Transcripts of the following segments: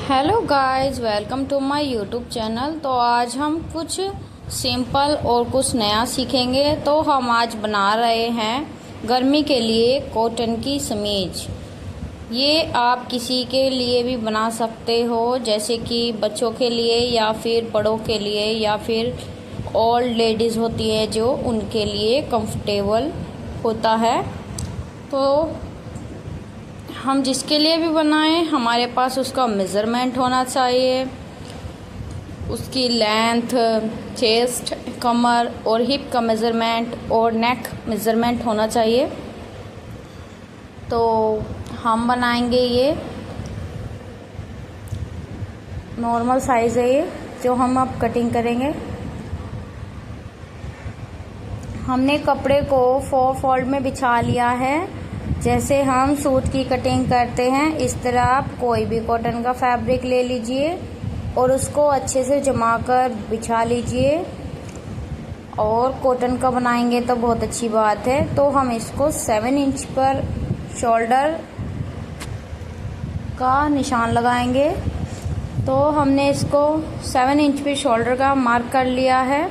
Hello guys, welcome to my YouTube channel. तो आज हम कुछ सिंपल और कुछ नया सीखेंगे। तो हम आज बना रहे हैं गर्मी के लिए कॉटन की समीज। ये आप किसी के लिए भी बना सकते हो, जैसे कि बच्चों के लिए या फिर बड़ों के लिए या फिर ओल्ड लेडीज़ होती है जो उनके लिए कंफर्टेबल होता है। तो हम जिसके लिए भी बनाएं, हमारे पास उसका मेज़रमेंट होना चाहिए, उसकी लेंथ, चेस्ट, कमर और हिप का मेज़रमेंट और नेक मेज़रमेंट होना चाहिए। तो हम बनाएंगे, ये नॉर्मल साइज़ है ये जो हम अब कटिंग करेंगे। हमने कपड़े को 4 फोल्ड में बिछा लिया है। जैसे हम सूट की कटिंग करते हैं, इस तरह आप कोई भी कॉटन का फैब्रिक ले लीजिए और उसको अच्छे से जमा कर बिछा लीजिए। और कॉटन का बनाएंगे तो बहुत अच्छी बात है। तो हम इसको 7 इंच पर शोल्डर का निशान लगाएंगे। तो हमने इसको 7 इंच पे शोल्डर का मार्क कर लिया है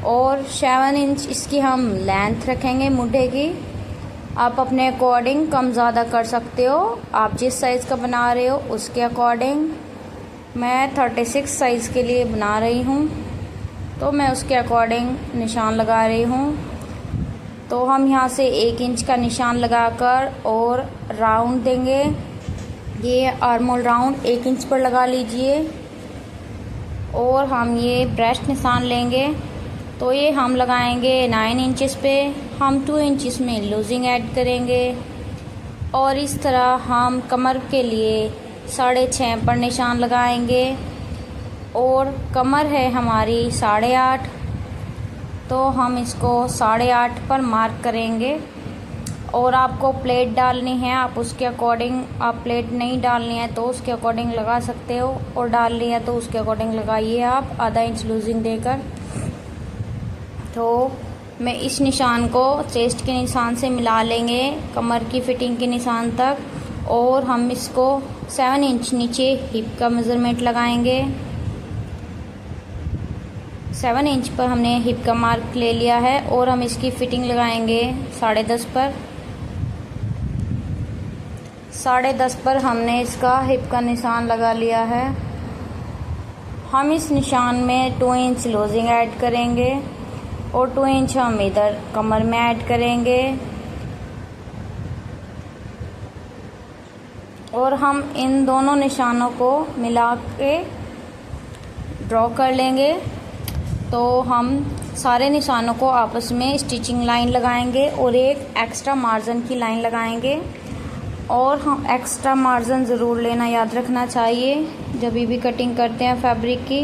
और 7 इंच इसकी हम लेंथ रखेंगे मूढ़े की। आप अपने अकॉर्डिंग कम ज़्यादा कर सकते हो, आप जिस साइज़ का बना रहे हो उसके अकॉर्डिंग। मैं 36 साइज़ के लिए बना रही हूँ, तो मैं उसके अकॉर्डिंग निशान लगा रही हूँ। तो हम यहाँ से 1 इंच का निशान लगाकर और राउंड देंगे। ये आर्मोल राउंड 1 इंच पर लगा लीजिए। और हम ये ब्रेस्ट निशान लेंगे, तो ये हम लगाएंगे 9 इंचेस पे। हम 2 इंचेस में लूजिंग ऐड करेंगे और इस तरह हम कमर के लिए 6.5 पर निशान लगाएंगे। और कमर है हमारी 8.5, तो हम इसको 8.5 पर मार्क करेंगे। और आपको प्लेट डालनी है, आप उसके अकॉर्डिंग, आप प्लेट नहीं डालनी है तो उसके अकॉर्डिंग लगा सकते हो, और डालनी है तो उसके अकॉर्डिंग लगाइए आप आधा इंच लूजिंग देकर। तो मैं इस निशान को चेस्ट के निशान से मिला लेंगे कमर की फिटिंग के निशान तक। और हम इसको 7 इंच नीचे हिप का मेज़रमेंट लगाएंगे। 7 इंच पर हमने हिप का मार्क ले लिया है और हम इसकी फिटिंग लगाएंगे 10.5 पर। 10.5 पर हमने इसका हिप का निशान लगा लिया है। हम इस निशान में 2 इंच लूजिंग ऐड करेंगे और 2 इंच हम इधर कमर में ऐड करेंगे। और हम इन दोनों निशानों को मिला के ड्रॉ कर लेंगे। तो हम सारे निशानों को आपस में स्टिचिंग लाइन लगाएंगे और एक एक्स्ट्रा मार्जिन की लाइन लगाएंगे। और हम एक्स्ट्रा मार्जिन ज़रूर लेना याद रखना चाहिए, जब भी कटिंग करते हैं फैब्रिक की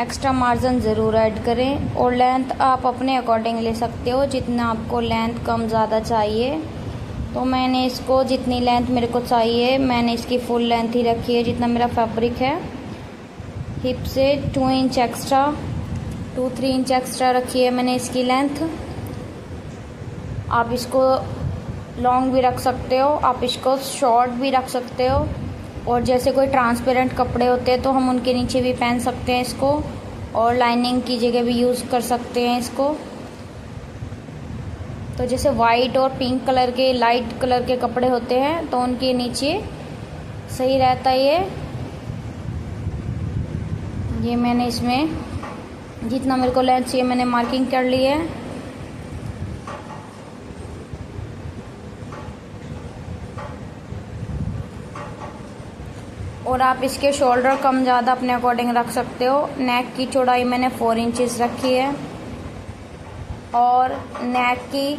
एक्स्ट्रा मार्जिन ज़रूर ऐड करें। और लेंथ आप अपने अकॉर्डिंग ले सकते हो, जितना आपको लेंथ कम ज़्यादा चाहिए। तो मैंने इसको जितनी लेंथ मेरे को चाहिए, मैंने इसकी फुल लेंथ ही रखी है जितना मेरा फैब्रिक है। हिप से 2 इंच एक्स्ट्रा, 2-3 इंच एक्स्ट्रा रखी है मैंने इसकी लेंथ। आप इसको लॉन्ग भी रख सकते हो, आप इसको शॉर्ट भी रख सकते हो। और जैसे कोई ट्रांसपेरेंट कपड़े होते हैं तो हम उनके नीचे भी पहन सकते हैं इसको, और लाइनिंग की जगह भी यूज़ कर सकते हैं इसको। तो जैसे वाइट और पिंक कलर के, लाइट कलर के कपड़े होते हैं तो उनके नीचे सही रहता है ये मैंने इसमें जितना मेरे को लेंथ चाहिए मैंने मार्किंग कर ली है। और आप इसके शोल्डर कम ज़्यादा अपने अकॉर्डिंग रख सकते हो। नेक की चौड़ाई मैंने 4 इंचेस रखी है और नेक की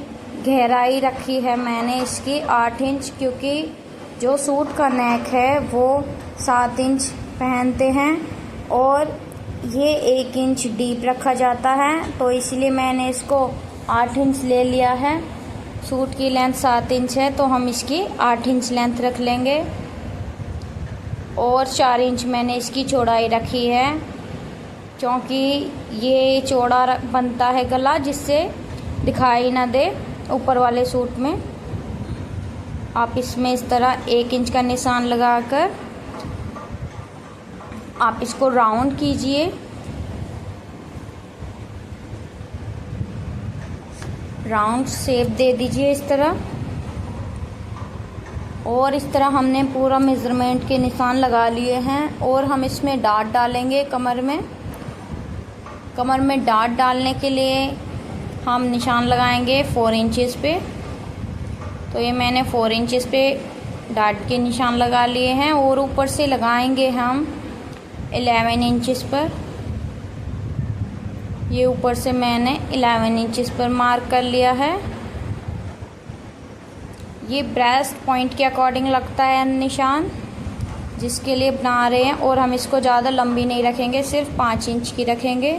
गहराई रखी है मैंने इसकी 8 इंच, क्योंकि जो सूट का नेक है वो 7 इंच पहनते हैं और ये 1 इंच डीप रखा जाता है। तो इसलिए मैंने इसको 8 इंच ले लिया है। सूट की लेंथ 7 इंच है तो हम इसकी 8 इंच लेंथ रख लेंगे। और 4 इंच मैंने इसकी चौड़ाई रखी है, क्योंकि ये चौड़ा बनता है गला, जिससे दिखाई ना दे ऊपर वाले सूट में। आप इसमें इस तरह 1 इंच का निशान लगाकर आप इसको राउंड कीजिए। राउंड शेप दे दीजिए इस तरह। और इस तरह हमने पूरा मेज़रमेंट के निशान लगा लिए हैं। और हम इसमें डाट डालेंगे कमर में। कमर में डाट डालने के लिए हम निशान लगाएंगे 4 इंचेस पे। तो ये मैंने 4 इंचेस पे डाट के निशान लगा लिए हैं। और ऊपर से लगाएंगे हम 11 इंचेस पर। ये ऊपर से मैंने 11 इंचेस पर मार्क कर लिया है। ये ब्रेस्ट पॉइंट के अकॉर्डिंग लगता है निशान, जिसके लिए बना रहे हैं। और हम इसको ज़्यादा लंबी नहीं रखेंगे, सिर्फ 5 इंच की रखेंगे।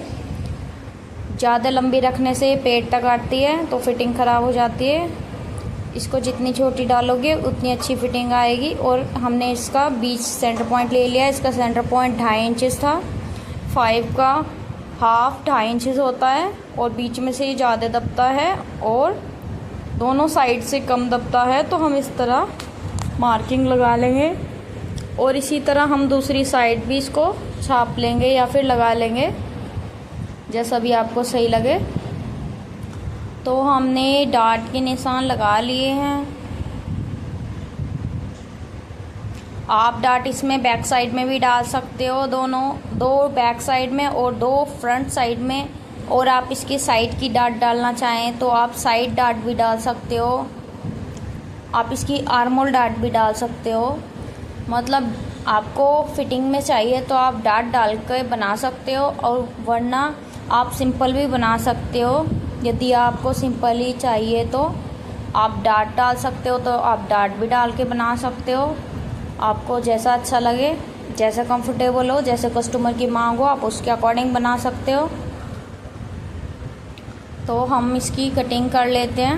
ज़्यादा लंबी रखने से पेट तक आती है तो फिटिंग ख़राब हो जाती है। इसको जितनी छोटी डालोगे उतनी अच्छी फिटिंग आएगी। और हमने इसका बीच सेंटर पॉइंट ले लिया। इसका सेंटर पॉइंट 2.5 इंचेस था। 5 का हाफ 2.5 इंचेस होता है। और बीच में से ये ज़्यादा दबता है और दोनों साइड से कम दबता है। तो हम इस तरह मार्किंग लगा लेंगे। और इसी तरह हम दूसरी साइड भी इसको छाप लेंगे या फिर लगा लेंगे, जैसा भी आपको सही लगे। तो हमने डाट के निशान लगा लिए हैं। आप डाट इसमें बैक साइड में भी डाल सकते हो, दोनों, 2 बैक साइड में और 2 फ्रंट साइड में। और आप इसकी साइड की डाट डालना चाहें तो आप साइड डाट भी डाल सकते हो। आप इसकी आर्मोल डाट भी डाल सकते हो। मतलब आपको फिटिंग में चाहिए तो आप डाट डाल कर बना सकते हो, और वरना आप सिंपल भी बना सकते हो। यदि आपको सिंपल ही चाहिए तो आप डाट डाल सकते हो, तो आप डाट भी डाल के बना सकते हो। आपको जैसा अच्छा लगे, जैसा कंफर्टेबल हो, जैसे कस्टमर की मांग हो, आप उसके अकॉर्डिंग बना सकते हो। तो हम इसकी कटिंग कर लेते हैं।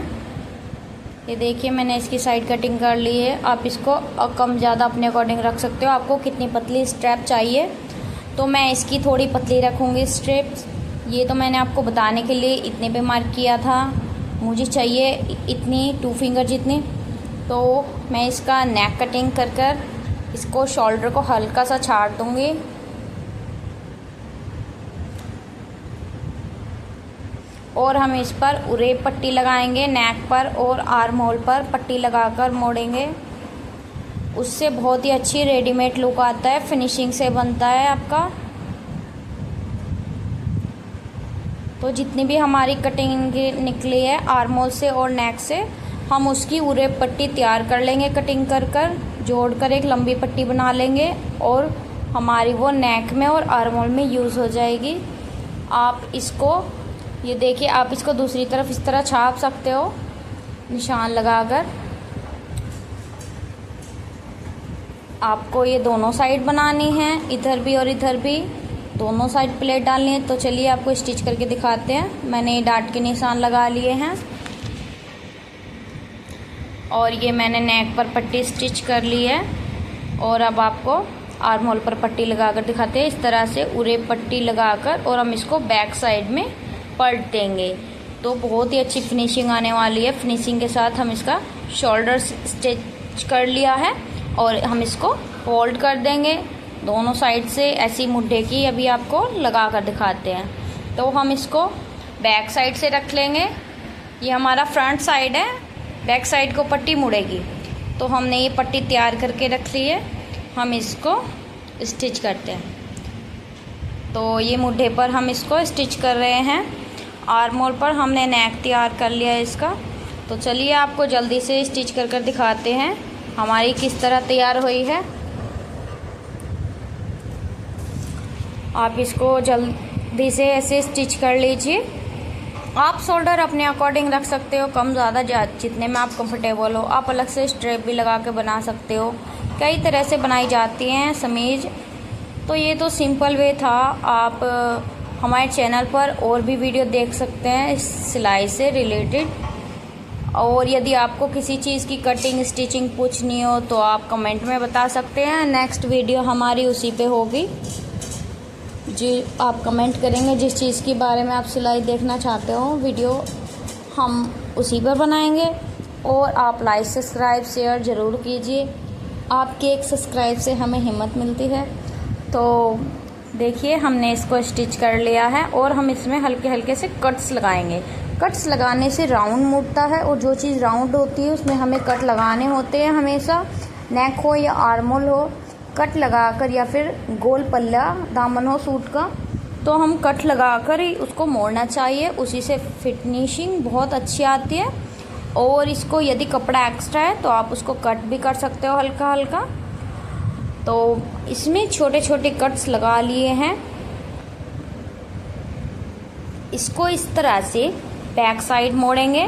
ये देखिए मैंने इसकी साइड कटिंग कर ली है। आप इसको कम ज़्यादा अपने अकॉर्डिंग रख सकते हो। आपको कितनी पतली स्ट्रैप चाहिए, तो मैं इसकी थोड़ी पतली रखूँगी स्ट्रैप्स। ये तो मैंने आपको बताने के लिए इतने पे मार्क किया था। मुझे चाहिए इतनी 2 फिंगर जितनी। तो मैं इसका नेक कटिंग कर इसको शोल्डर को हल्का सा छाड़ दूँगी। और हम इस पर उरेब पट्टी लगाएंगे नेक पर, और आर्म होल पर पट्टी लगाकर मोड़ेंगे। उससे बहुत ही अच्छी रेडीमेड लुक आता है, फिनिशिंग से बनता है आपका। तो जितनी भी हमारी कटिंग निकली है आर्म होल से और नेक से, हम उसकी उरेब पट्टी तैयार कर लेंगे। कटिंग कर जोड़कर एक लंबी पट्टी बना लेंगे, और हमारी वो नेक में और आर्म होल में यूज़ हो जाएगी। आप इसको, ये देखिए, आप इसको दूसरी तरफ इस तरह छाप सकते हो निशान लगाकर। आपको ये दोनों साइड बनानी है, इधर भी और इधर भी, दोनों साइड प्लेट डालनी है। तो चलिए आपको स्टिच करके दिखाते हैं। मैंने डाट के निशान लगा लिए हैं, और ये मैंने नेक पर पट्टी स्टिच कर ली है। और अब आपको आर्म होल पर पट्टी लगाकर दिखाते हैं। इस तरह से उरेब पट्टी लगाकर, और हम इसको बैक साइड में पलट देंगे तो बहुत ही अच्छी फिनिशिंग आने वाली है। फिनिशिंग के साथ हम इसका शोल्डर स्टिच कर लिया है, और हम इसको फोल्ड कर देंगे दोनों साइड से। ऐसी मुड्ढे की अभी आपको लगा कर दिखाते हैं। तो हम इसको बैक साइड से रख लेंगे। ये हमारा फ्रंट साइड है, बैक साइड को पट्टी मुड़ेगी। तो हमने ये पट्टी तैयार करके रख ली है। हम इसको स्टिच करते हैं। तो ये मुड्ढे पर हम इसको स्टिच कर रहे हैं। आर्म होल पर हमने नेक तैयार कर लिया है इसका। तो चलिए आपको जल्दी से स्टिच कर दिखाते हैं हमारी किस तरह तैयार हुई है। आप इसको जल्दी से ऐसे स्टिच कर लीजिए। आप शोल्डर अपने अकॉर्डिंग रख सकते हो, कम ज़्यादा जितने में आप कंफर्टेबल हो। आप अलग से स्ट्रेप भी लगा के बना सकते हो। कई तरह से बनाई जाती हैं समीज। तो ये तो सिंपल वे था। आप हमारे चैनल पर और भी वीडियो देख सकते हैं सिलाई से रिलेटेड। और यदि आपको किसी चीज़ की कटिंग स्टिचिंग पूछनी हो तो आप कमेंट में बता सकते हैं। नेक्स्ट वीडियो हमारी उसी पे होगी। जी, आप कमेंट करेंगे जिस चीज़ के बारे में आप सिलाई देखना चाहते हो, वीडियो हम उसी पर बनाएंगे। और आप लाइक सब्सक्राइब शेयर ज़रूर कीजिए। आपके एक सब्सक्राइब से हमें हिम्मत मिलती है। तो देखिए हमने इसको स्टिच कर लिया है और हम इसमें हल्के हल्के से कट्स लगाएंगे। कट्स लगाने से राउंड मुड़ता है और जो चीज़ राउंड होती है उसमें हमें कट लगाने होते हैं हमेशा। नेक हो या आर्मोल हो, कट लगाकर, या फिर गोल पल्ला दामन हो सूट का, तो हम कट लगाकर ही उसको मोड़ना चाहिए। उसी से फिनिशिंग बहुत अच्छी आती है। और इसको यदि कपड़ा एक्स्ट्रा है तो आप उसको कट भी कर सकते हो हल्का हल्का। तो इसमें छोटे छोटे कट्स लगा लिए हैं। इसको इस तरह से बैक साइड मोड़ेंगे।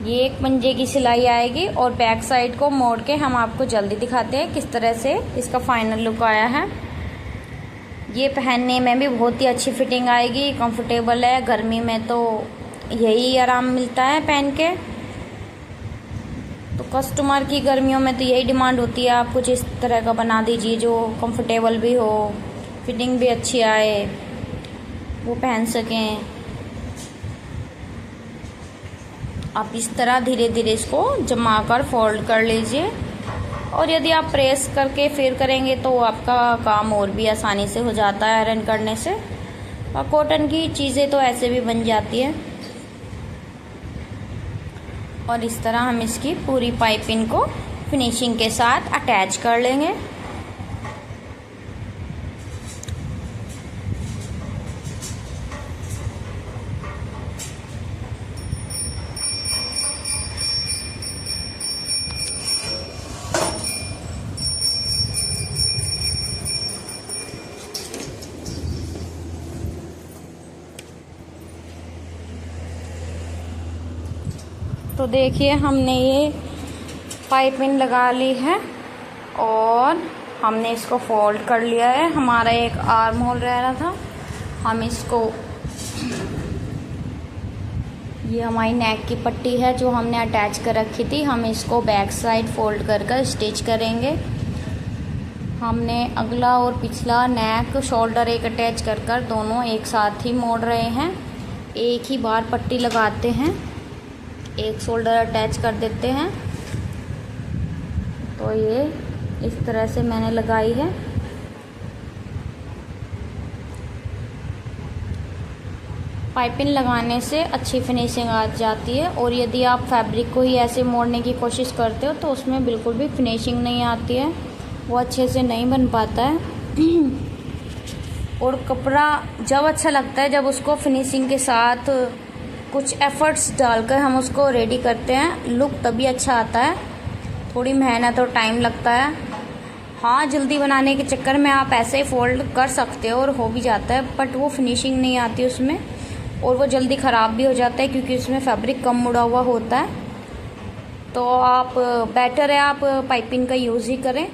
ये एक पंजे की सिलाई आएगी और बैक साइड को मोड़ के हम आपको जल्दी दिखाते हैं किस तरह से इसका फाइनल लुक आया है। ये पहनने में भी बहुत ही अच्छी फिटिंग आएगी, कंफर्टेबल है। गर्मी में तो यही आराम मिलता है पहन के। तो कस्टमर की गर्मियों में तो यही डिमांड होती है, आप कुछ इस तरह का बना दीजिए जो कंफर्टेबल भी हो, फिटिंग भी अच्छी आए, वो पहन सकें। आप इस तरह धीरे धीरे इसको जमा कर फोल्ड कर लीजिए। और यदि आप प्रेस करके फिर करेंगे तो आपका काम और भी आसानी से हो जाता है आयरन करने से। और कॉटन की चीज़ें तो ऐसे भी बन जाती है। और इस तरह हम इसकी पूरी पाइपिंग को फिनिशिंग के साथ अटैच कर लेंगे। तो देखिए हमने ये पाइपिंग लगा ली है और हमने इसको फोल्ड कर लिया है। हमारा एक आर्म होल रह रहा था, हम इसको, ये हमारी नेक की पट्टी है जो हमने अटैच कर रखी थी, हम इसको बैक साइड फोल्ड कर स्टिच करेंगे। हमने अगला और पिछला नेक शोल्डर एक अटैच कर दोनों एक साथ ही मोड़ रहे हैं। एक ही बार पट्टी लगाते हैं, एक शोल्डर अटैच कर देते हैं। तो ये इस तरह से मैंने लगाई है। पाइपिंग लगाने से अच्छी फिनिशिंग आ जाती है। और यदि आप फैब्रिक को ही ऐसे मोड़ने की कोशिश करते हो तो उसमें बिल्कुल भी फिनिशिंग नहीं आती है, वो अच्छे से नहीं बन पाता है। और कपड़ा जब अच्छा लगता है जब उसको फिनिशिंग के साथ कुछ एफर्ट्स डालकर हम उसको रेडी करते हैं, लुक तभी अच्छा आता है। थोड़ी मेहनत और टाइम लगता है। हाँ, जल्दी बनाने के चक्कर में आप ऐसे ही फोल्ड कर सकते हो और हो भी जाता है, बट वो फिनिशिंग नहीं आती उसमें और वो जल्दी ख़राब भी हो जाता है क्योंकि उसमें फैब्रिक कम मुड़ा हुआ होता है। तो आप बेटर है आप पाइपिंग का यूज़ ही करें।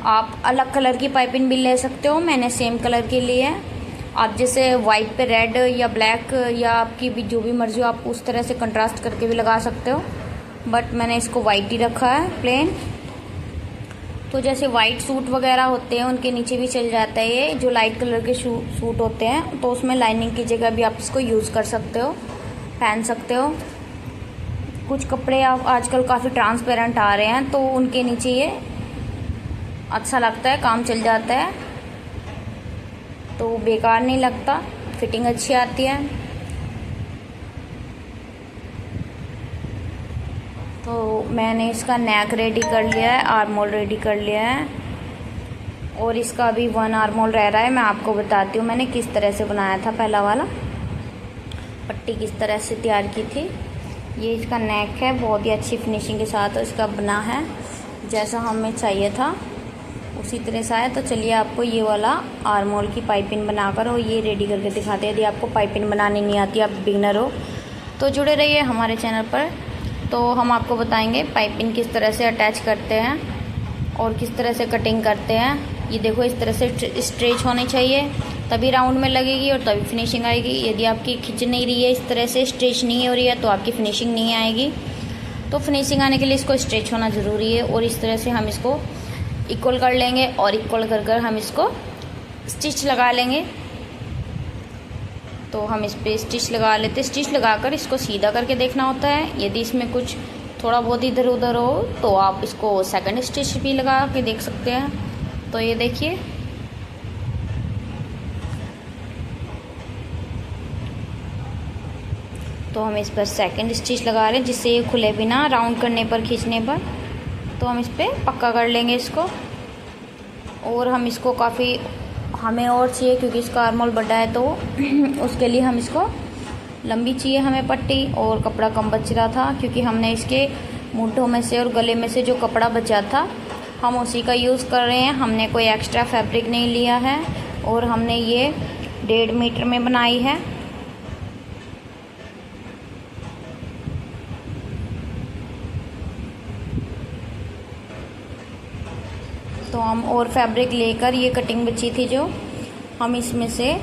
आप अलग कलर की पाइपिंग भी ले सकते हो, मैंने सेम कलर की ली है। आप जैसे वाइट पे रेड या ब्लैक या आपकी भी जो भी मर्जी हो आप उस तरह से कंट्रास्ट करके भी लगा सकते हो, बट मैंने इसको वाइट ही रखा है प्लेन। तो जैसे वाइट सूट वगैरह होते हैं उनके नीचे भी चल जाता है ये जो लाइट कलर के सूट होते हैं, तो उसमें लाइनिंग की जगह भी आप इसको यूज़ कर सकते हो, पहन सकते हो। कुछ कपड़े आप आजकल काफ़ी ट्रांसपेरेंट आ रहे हैं तो उनके नीचे ये अच्छा लगता है, काम चल जाता है, तो बेकार नहीं लगता, फिटिंग अच्छी आती है। तो मैंने इसका नेक रेडी कर लिया है, आर्म होल रेडी कर लिया है और इसका अभी 1 आर्म होल रह रहा है। मैं आपको बताती हूँ मैंने किस तरह से बनाया था। पहला वाला पट्टी किस तरह से तैयार की थी। ये इसका नेक है, बहुत ही अच्छी फिनिशिंग के साथ इसका बना है, जैसा हमें चाहिए था उसी तरह से आया। तो चलिए आपको ये वाला आर्म होल की पाइपिंग बनाकर और ये रेडी करके दिखाते हैं। यदि आपको पाइपिंग बनानी नहीं आती, आप बिगिनर हो, तो जुड़े रहिए हमारे चैनल पर। तो हम आपको बताएंगे पाइपिंग किस तरह से अटैच करते हैं और किस तरह से कटिंग करते हैं। ये देखो इस तरह से स्ट्रेच होनी चाहिए, तभी राउंड में लगेगी और तभी फिनिशिंग आएगी। यदि आपकी खिंच नहीं रही है, इस तरह से स्ट्रेच नहीं हो रही है, तो आपकी फिनिशिंग नहीं आएगी। तो फिनिशिंग आने के लिए इसको स्ट्रेच होना ज़रूरी है। और इस तरह से हम इसको इक्वल कर लेंगे और इक्वल कर हम इसको स्टिच लगा लेंगे। तो हम इस पर स्टिच लगा लेते, स्टिच लगाकर इसको सीधा करके देखना होता है। यदि इसमें कुछ थोड़ा बहुत इधर उधर हो तो आप इसको सेकंड स्टिच भी लगा के देख सकते हैं। तो ये देखिए, तो हम इस पर सेकंड स्टिच लगा रहे हैं जिससे ये खुले बिना, राउंड करने पर, खींचने पर। तो हम इस पर पक्का कर लेंगे इसको। और हम इसको काफ़ी, हमें और चाहिए क्योंकि इसका आर्मोल बड़ा है, तो उसके लिए हम इसको लंबी चाहिए हमें पट्टी। और कपड़ा कम बच रहा था क्योंकि हमने इसके मुट्ठों में से और गले में से जो कपड़ा बचा था हम उसी का यूज़ कर रहे हैं। हमने कोई एक्स्ट्रा फैब्रिक नहीं लिया है और हमने ये 1.5 मीटर में बनाई है। तो हम और फैब्रिक लेकर, ये कटिंग बची थी जो, हम इसमें से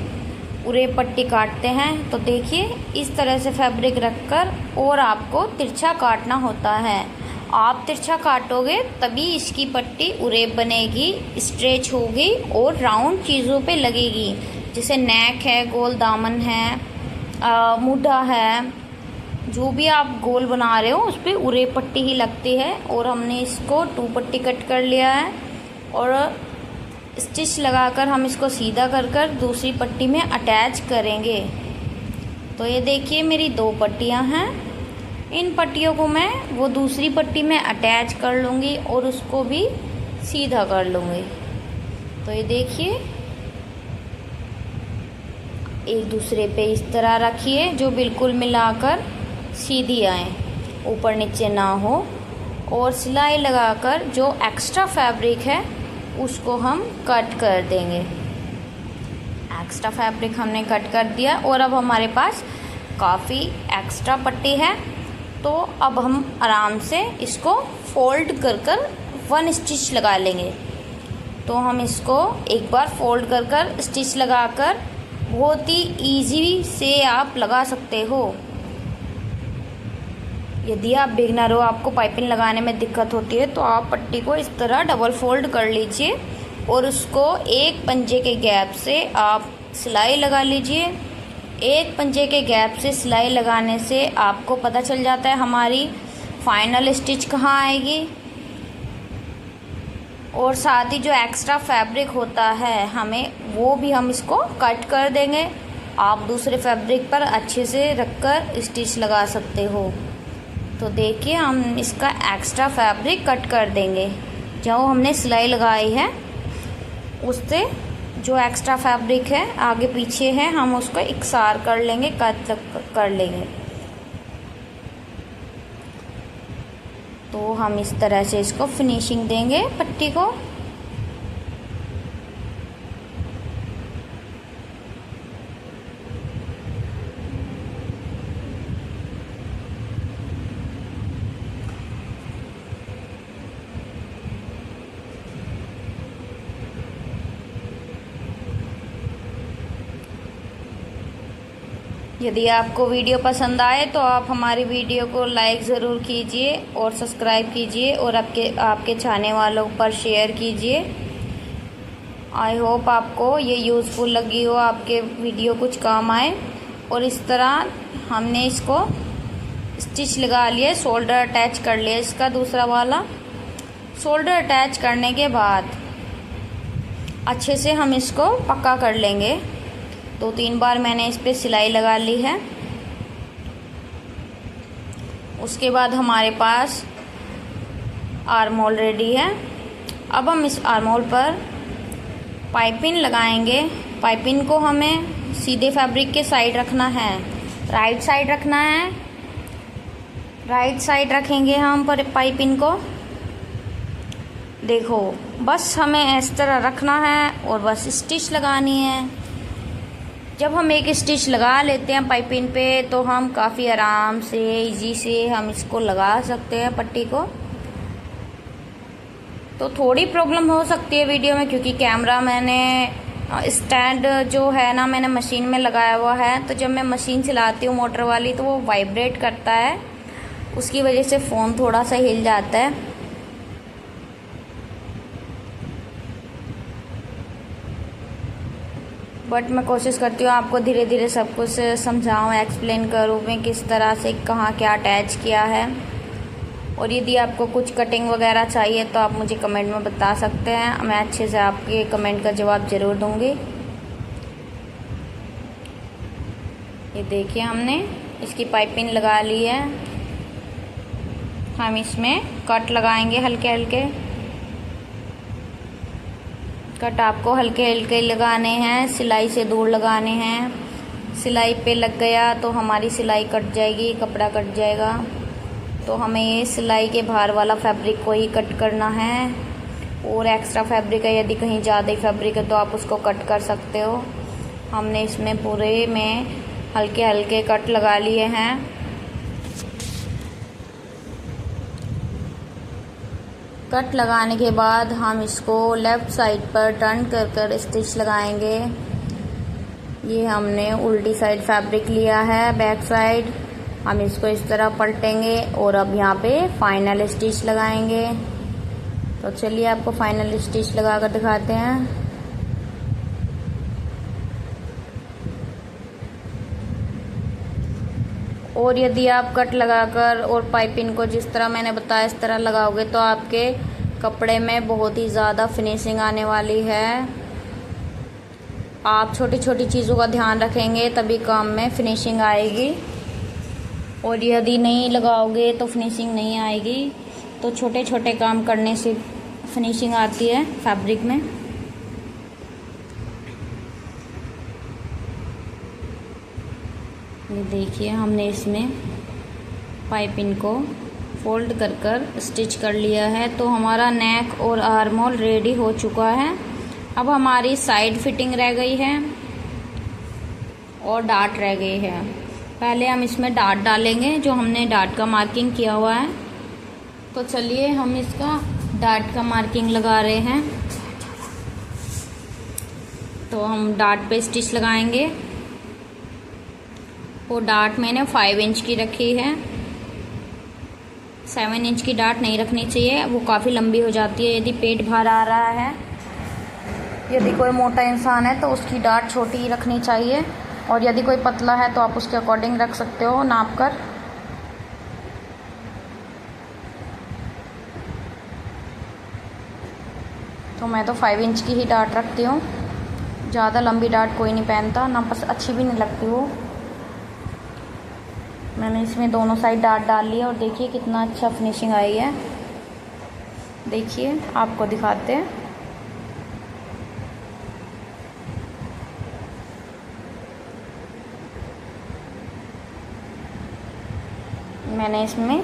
पूरे पट्टी काटते हैं। तो देखिए, इस तरह से फैब्रिक रखकर और आपको तिरछा काटना होता है। आप तिरछा काटोगे तभी इसकी पट्टी उरेब बनेगी, स्ट्रेच होगी और राउंड चीज़ों पे लगेगी। जैसे नेक है, गोल दामन है, मूढ़ा है, जो भी आप गोल बना रहे हो उस पर उरेब पट्टी ही लगती है। और हमने इसको 2 पट्टी कट कर लिया है और स्टिच लगाकर हम इसको सीधा कर दूसरी पट्टी में अटैच करेंगे। तो ये देखिए, मेरी 2 पट्टियाँ हैं। इन पट्टियों को मैं वो दूसरी पट्टी में अटैच कर लूँगी और उसको भी सीधा कर लूँगी। तो ये देखिए, एक दूसरे पे इस तरह रखिए जो बिल्कुल मिलाकर सीधी आए, ऊपर नीचे ना हो। और सिलाई लगाकर जो एक्स्ट्रा फैब्रिक है उसको हम कट कर देंगे। एक्स्ट्रा फैब्रिक हमने कट कर दिया और अब हमारे पास काफ़ी एक्स्ट्रा पट्टी है। तो अब हम आराम से इसको फोल्ड कर 1 स्टिच लगा लेंगे। तो हम इसको एक बार फोल्ड कर स्टिच लगाकर बहुत ही ईजी से आप लगा सकते हो। यदि आप बिगनर हो, आपको पाइपिंग लगाने में दिक्कत होती है, तो आप पट्टी को इस तरह डबल फोल्ड कर लीजिए और उसको एक पंजे के गैप से आप सिलाई लगा लीजिए। एक पंजे के गैप से सिलाई लगाने से आपको पता चल जाता है हमारी फाइनल स्टिच कहाँ आएगी। और साथ ही जो एक्स्ट्रा फैब्रिक होता है हमें, वो भी हम इसको कट कर देंगे। आप दूसरे फैब्रिक पर अच्छे से रखकर स्टिच लगा सकते हो। तो देखिए, हम इसका एक्स्ट्रा फैब्रिक कट कर देंगे। जो हमने सिलाई लगाई है उससे जो एक्स्ट्रा फैब्रिक है आगे पीछे है, हम उसको इकसार कर लेंगे, कट कर लेंगे। तो हम इस तरह से इसको फिनिशिंग देंगे पट्टी को। यदि आपको वीडियो पसंद आए तो आप हमारी वीडियो को लाइक ज़रूर कीजिए और सब्सक्राइब कीजिए और आपके चाहने वालों पर शेयर कीजिए। आई होप आपको ये यूज़फुल लगी हो, आपके वीडियो कुछ काम आए। और इस तरह हमने इसको स्टिच लगा लिया, शोल्डर अटैच कर लिया इसका दूसरा वाला। शोल्डर अटैच करने के बाद अच्छे से हम इसको पक्का कर लेंगे। 2-3 बार मैंने इस पर सिलाई लगा ली है। उसके बाद हमारे पास आर्मोल रेडी है। अब हम इस आर्मोल पर पाइपिंग लगाएंगे। पाइपिंग को हमें सीधे फैब्रिक के साइड रखना है, राइट साइड रखना है। राइट साइड रखेंगे हम पर पाइपिंग को। देखो, बस हमें इस तरह रखना है और बस स्टिच लगानी है। जब हम एक स्टिच लगा लेते हैं पाइपिंग पे तो हम काफ़ी आराम से, इजी से हम इसको लगा सकते हैं पट्टी को। तो थोड़ी प्रॉब्लम हो सकती है वीडियो में क्योंकि कैमरा मैंने स्टैंड जो है ना, मैंने मशीन में लगाया हुआ है। तो जब मैं मशीन चलाती हूँ मोटर वाली तो वो वाइब्रेट करता है, उसकी वजह से फ़ोन थोड़ा सा हिल जाता है। बट मैं कोशिश करती हूँ आपको धीरे धीरे सब कुछ समझाऊँ, एक्सप्लेन करूँ मैं किस तरह से कहाँ क्या अटैच किया है। और यदि आपको कुछ कटिंग वगैरह चाहिए तो आप मुझे कमेंट में बता सकते हैं, मैं अच्छे से आपके कमेंट का जवाब ज़रूर दूँगी। ये देखिए हमने इसकी पाइपिंग लगा ली है। हम इसमें कट लगाएंगे हल्के हल्के। कट आपको हल्के हल्के लगाने हैं, सिलाई से दूर लगाने हैं। सिलाई पे लग गया तो हमारी सिलाई कट जाएगी, कपड़ा कट जाएगा। तो हमें ये सिलाई के बाहर वाला फैब्रिक को ही कट करना है। और एक्स्ट्रा फैब्रिक है, यदि कहीं ज़्यादा ही फैब्रिक है तो आप उसको कट कर सकते हो। हमने इसमें पूरे में हल्के हल्के कट लगा लिए हैं। कट लगाने के बाद हम इसको लेफ़्ट साइड पर टर्न कर कर स्टिच लगाएंगे। ये हमने उल्टी साइड फैब्रिक लिया है, बैक साइड। हम इसको इस तरह पलटेंगे और अब यहाँ पे फाइनल स्टिच लगाएंगे। तो चलिए आपको फाइनल स्टिच लगा कर दिखाते हैं। और यदि आप कट लगाकर और पाइपिंग को जिस तरह मैंने बताया इस तरह लगाओगे तो आपके कपड़े में बहुत ही ज़्यादा फिनिशिंग आने वाली है। आप छोटी छोटी चीज़ों का ध्यान रखेंगे तभी काम में फिनिशिंग आएगी। और यदि नहीं लगाओगे तो फिनिशिंग नहीं आएगी। तो छोटे छोटे काम करने से फिनिशिंग आती है फैब्रिक में। ये देखिए हमने इसमें पाइपिंग को फोल्ड कर कर स्टिच कर लिया है। तो हमारा नेक और आर्म होल रेडी हो चुका है। अब हमारी साइड फिटिंग रह गई है और डाट रह गई है। पहले हम इसमें डाट डालेंगे, जो हमने डाट का मार्किंग किया हुआ है। तो चलिए हम इसका डाट का मार्किंग लगा रहे हैं। तो हम डाट पे स्टिच लगाएंगे। वो डाट मैंने 5 इंच की रखी है। 7 इंच की डाट नहीं रखनी चाहिए, वो काफ़ी लंबी हो जाती है यदि पेट बाहर आ रहा है। यदि कोई मोटा इंसान है तो उसकी डाट छोटी ही रखनी चाहिए, और यदि कोई पतला है तो आप उसके अकॉर्डिंग रख सकते हो नाप कर। तो मैं तो 5 इंच की ही डाट रखती हूँ। ज़्यादा लंबी डाट कोई नहीं पहनता, ना अच्छी भी नहीं लगती वो। मैंने इसमें दोनों साइड डाट डाल ली है और देखिए कितना अच्छा फिनिशिंग आई है। देखिए आपको दिखाते हैं। मैंने इसमें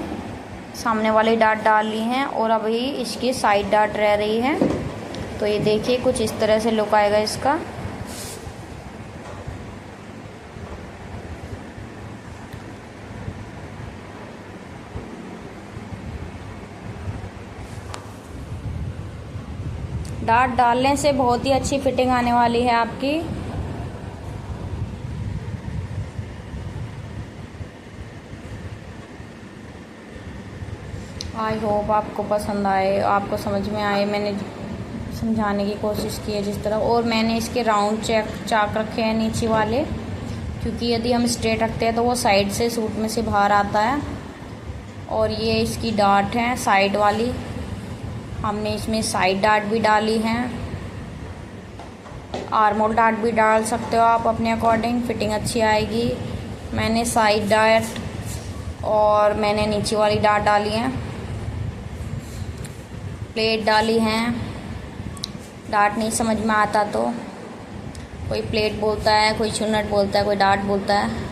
सामने वाली डाट डाल ली हैं और अभी इसकी साइड डाट रह रही है। तो ये देखिए कुछ इस तरह से लुक आएगा इसका। डाट डालने से बहुत ही अच्छी फिटिंग आने वाली है आपकी। आई होप आपको पसंद आए, आपको समझ में आए। मैंने समझाने की कोशिश की है जिस तरह। और मैंने इसके राउंड चाक रखे हैं नीचे वाले, क्योंकि यदि हम स्ट्रेट रखते हैं तो वो साइड से सूट में से बाहर आता है। और ये इसकी डाट है साइड वाली। हमने इसमें साइड डाट भी डाली हैं। आर्म होल डाट भी डाल सकते हो आप अपने अकॉर्डिंग, फिटिंग अच्छी आएगी। मैंने साइड डाट और मैंने नीचे वाली डाट डाली हैं। प्लेट डाली हैं। डाट नहीं समझ में आता तो कोई प्लेट बोलता है, कोई चुन्नट बोलता है, कोई डाट बोलता है।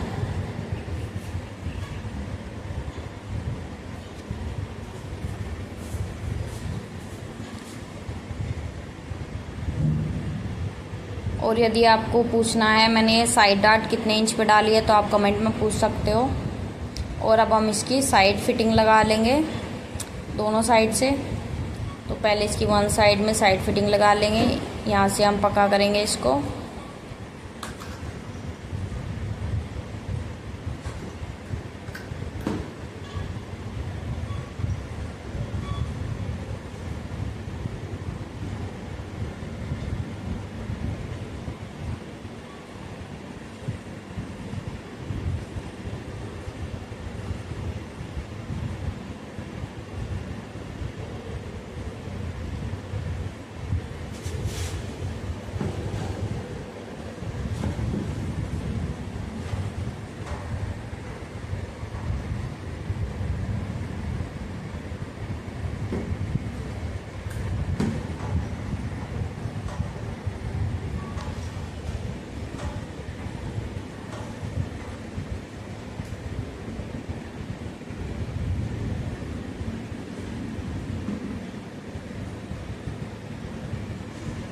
और यदि आपको पूछना है मैंने ये साइड डाट कितने इंच पे डाली है तो आप कमेंट में पूछ सकते हो। और अब हम इसकी साइड फिटिंग लगा लेंगे दोनों साइड से। तो पहले इसकी वन साइड में साइड फिटिंग लगा लेंगे, यहाँ से हम पक्का करेंगे इसको।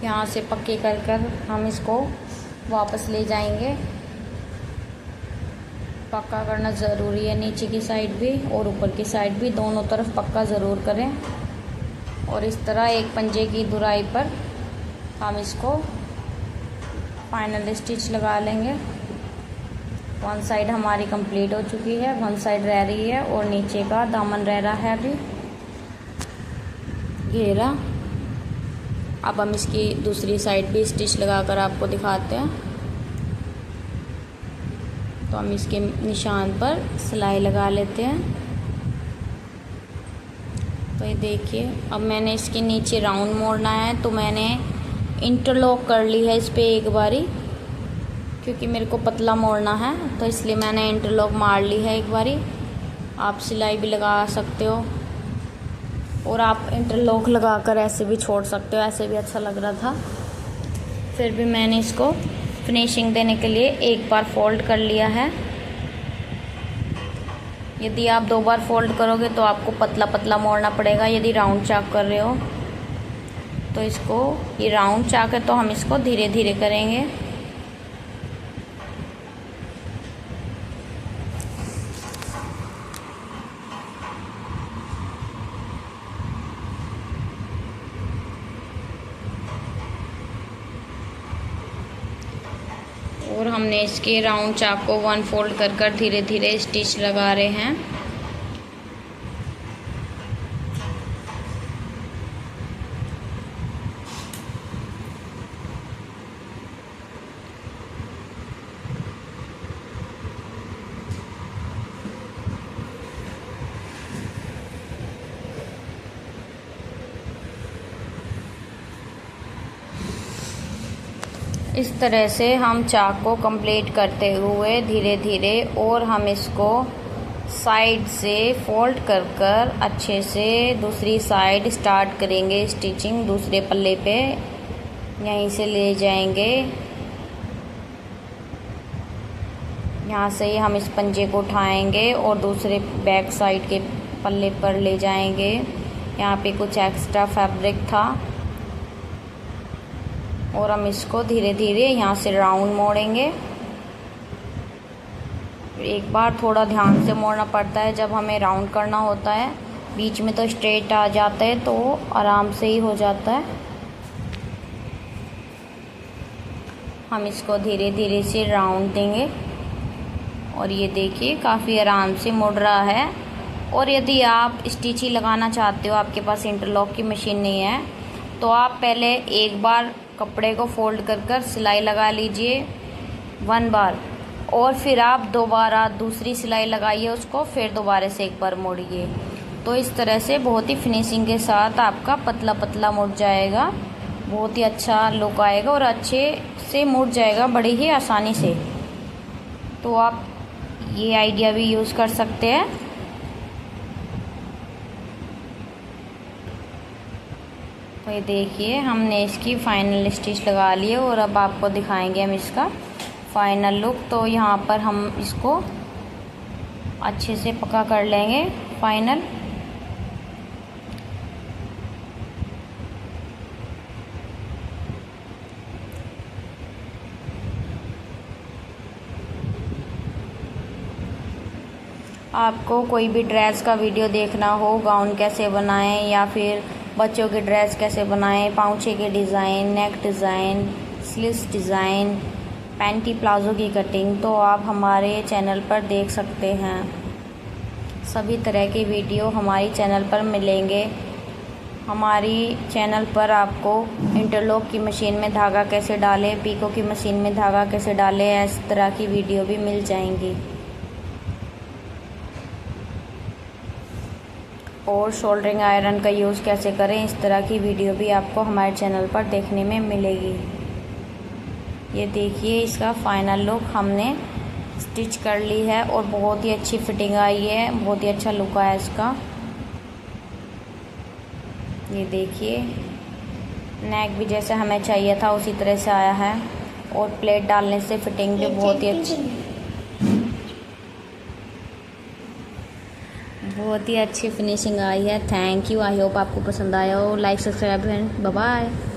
यहाँ से पक्के कर कर हम इसको वापस ले जाएंगे। पक्का करना ज़रूरी है, नीचे की साइड भी और ऊपर की साइड भी, दोनों तरफ पक्का ज़रूर करें। और इस तरह एक पंजे की दुराई पर हम इसको फाइनल स्टिच लगा लेंगे। वन साइड हमारी कंप्लीट हो चुकी है, वन साइड रह रही है और नीचे का दामन रह रहा है अभी घेरा। अब हम इसकी दूसरी साइड भी स्टिच लगाकर आपको दिखाते हैं। तो हम इसके निशान पर सिलाई लगा लेते हैं। तो ये देखिए, अब मैंने इसके नीचे राउंड मोड़ना है, तो मैंने इंटरलॉक कर ली है इस पर एक बारी, क्योंकि मेरे को पतला मोड़ना है, तो इसलिए मैंने इंटरलॉक मार ली है एक बारी। आप सिलाई भी लगा सकते हो और आप इंटरलॉक लगाकर ऐसे भी छोड़ सकते हो, ऐसे भी अच्छा लग रहा था। फिर भी मैंने इसको फिनिशिंग देने के लिए एक बार फोल्ड कर लिया है। यदि आप 2 बार फोल्ड करोगे तो आपको पतला पतला मोड़ना पड़ेगा। यदि राउंड चाक कर रहे हो तो इसको, ये राउंड चाक है तो हम इसको धीरे धीरे करेंगे। और हमने इसके राउंड चाक को 1 फोल्ड कर कर धीरे धीरे स्टिच लगा रहे हैं। इस तरह से हम चाक को कंप्लीट करते हुए धीरे धीरे, और हम इसको साइड से फोल्ड कर कर अच्छे से दूसरी साइड स्टार्ट करेंगे स्टिचिंग। दूसरे पल्ले पे यहीं से ले जाएंगे, यहाँ से ही हम इस पंजे को उठाएंगे और दूसरे बैक साइड के पल्ले पर ले जाएंगे। यहाँ पे कुछ एक्स्ट्रा फैब्रिक था और हम इसको धीरे धीरे यहाँ से राउंड मोड़ेंगे। एक बार थोड़ा ध्यान से मोड़ना पड़ता है जब हमें राउंड करना होता है, बीच में तो स्ट्रेट आ जाता है तो आराम से ही हो जाता है। हम इसको धीरे धीरे से राउंड देंगे और ये देखिए काफ़ी आराम से मुड़ रहा है। और यदि आप स्टिची लगाना चाहते हो, आपके पास इंटरलॉक की मशीन नहीं है, तो आप पहले एक बार कपड़े को फोल्ड कर कर सिलाई लगा लीजिए 1 बार, और फिर आप दोबारा दूसरी सिलाई लगाइए उसको, फिर दोबारा से एक बार मोड़िए। तो इस तरह से बहुत ही फिनिशिंग के साथ आपका पतला पतला मुड़ जाएगा, बहुत ही अच्छा लुक आएगा और अच्छे से मुड़ जाएगा बड़ी ही आसानी से। तो आप ये आइडिया भी यूज़ कर सकते हैं। तो ये देखिए, हमने इसकी फाइनल स्टिच लगा ली है और अब आपको दिखाएंगे हम इसका फाइनल लुक। तो यहाँ पर हम इसको अच्छे से पक्का कर लेंगे फाइनल। आपको कोई भी ड्रेस का वीडियो देखना हो, गाउन कैसे बनाएं या फिर बच्चों के ड्रेस कैसे बनाएं, पाउचे के डिज़ाइन, नेक design, sleeves design, panty palazzo की कटिंग, तो आप हमारे चैनल पर देख सकते हैं। सभी तरह के वीडियो हमारी चैनल पर मिलेंगे। हमारी चैनल पर आपको इंटरलॉक की मशीन में धागा कैसे डालें, पीको की मशीन में धागा कैसे डालें, इस तरह की वीडियो भी मिल जाएंगी। और शोल्डरिंग आयरन का यूज़ कैसे करें, इस तरह की वीडियो भी आपको हमारे चैनल पर देखने में मिलेगी। ये देखिए, इसका फाइनल लुक हमने स्टिच कर ली है और बहुत ही अच्छी फिटिंग आई है, बहुत ही अच्छा लुक आया इसका। ये देखिए, नेक भी जैसे हमें चाहिए था उसी तरह से आया है और प्लेट डालने से फिटिंग भी बहुत ही अच्छी फिनिशिंग आई है। थैंक यू, आई होप आपको पसंद आया हो। Like, subscribe and bye bye.